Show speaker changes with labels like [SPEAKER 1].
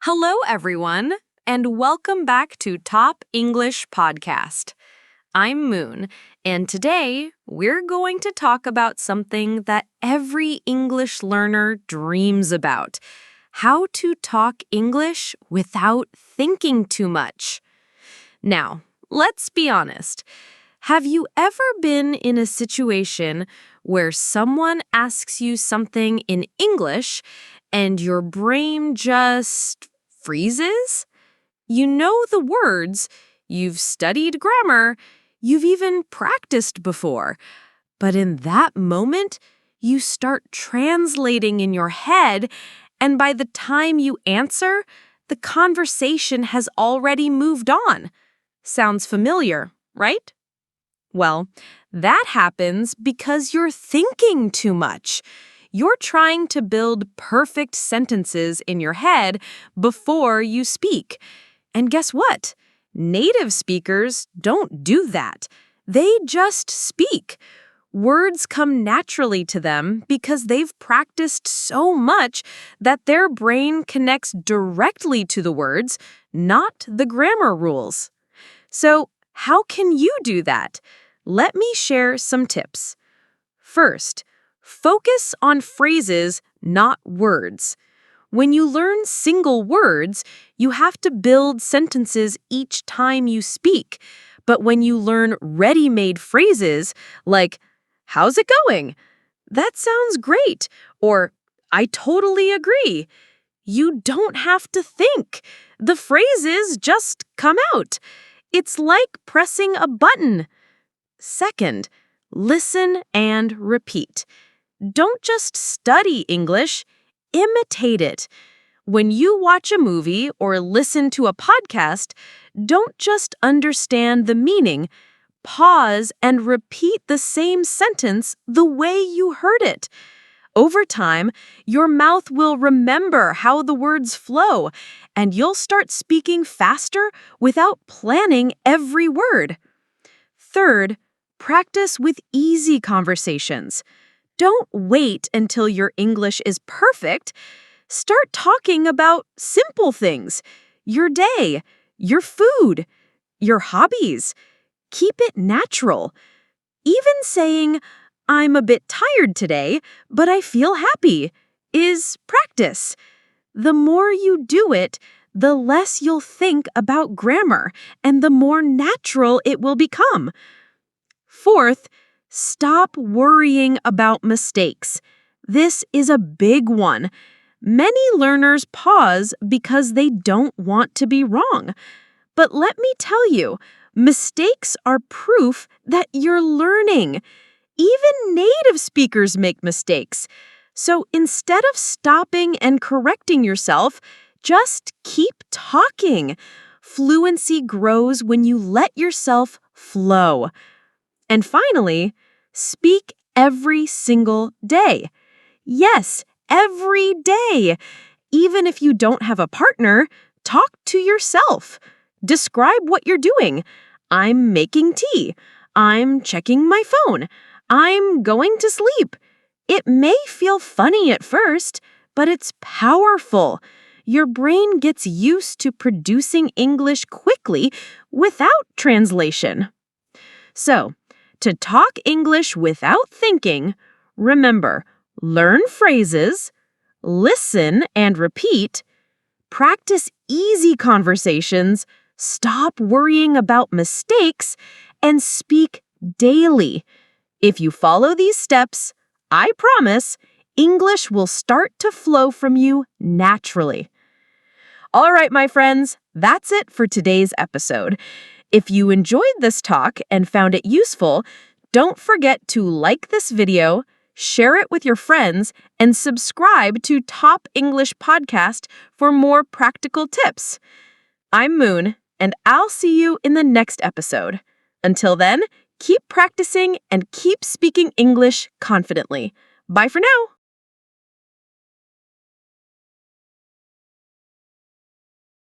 [SPEAKER 1] Hello, everyone, and welcome back to Top English Podcast. I'm Moon, and today we're going to talk about something that every English learner dreams about: how to talk English without thinking too much. Now, let's be honest. Have you ever been in a situation where someone asks you something in English and your brain just freezes? You know the words, you've studied grammar, you've even practiced before, but in that moment, you start translating in your head, and by the time you answer, the conversation has already moved on. Sounds familiar, right? Well, that happens because you're thinking too much. You're trying to build perfect sentences in your head before you speak. And guess what? Native speakers don't do that. They just speak. Words come naturally to them because they've practiced so much that their brain connects directly to the words, not the grammar rules. So, how can you do that? Let me share some tips. First, focus on phrases, not words. When you learn single words, you have to build sentences each time you speak. But when you learn ready-made phrases like, "How's it going?" "That sounds great," or "I totally agree," you don't have to think. The phrases just come out. It's like pressing a button. Second, listen and repeat. Don't just study English, imitate it. When you watch a movie or listen to a podcast, don't just understand the meaning. Pause and repeat the same sentence the way you heard it. Over time, your mouth will remember how the words flow, and you'll start speaking faster without planning every word. Third, practice with easy conversations. Don't wait until your English is perfect. Start talking about simple things: your day, your food, your hobbies. Keep it natural. Even saying, "I'm a bit tired today, but I feel happy," is practice. The more you do it, the less you'll think about grammar, and the more natural it will become. Fourth, stop worrying about mistakes. This is a big one. Many learners pause because they don't want to be wrong. But let me tell you, mistakes are proof that you're learning. Even native speakers make mistakes. So instead of stopping and correcting yourself, just keep talking. Fluency grows when you let yourself flow. And finally, speak every single day. Yes, every day. Even if you don't have a partner, talk to yourself. Describe what you're doing. "I'm making tea. I'm checking my phone. I'm going to sleep." It may feel funny at first, but it's powerful. Your brain gets used to producing English quickly without translation. So, to talk English without thinking, remember, learn phrases, listen and repeat, practice easy conversations, stop worrying about mistakes, and speak daily. If you follow these steps, I promise, English will start to flow from you naturally. All right, my friends, that's it for today's episode. If you enjoyed this talk and found it useful, don't forget to like this video, share it with your friends, and subscribe to Top English Podcast for more practical tips. I'm Moon, and I'll see you in the next episode. Until then, keep practicing and keep speaking English confidently. Bye for now.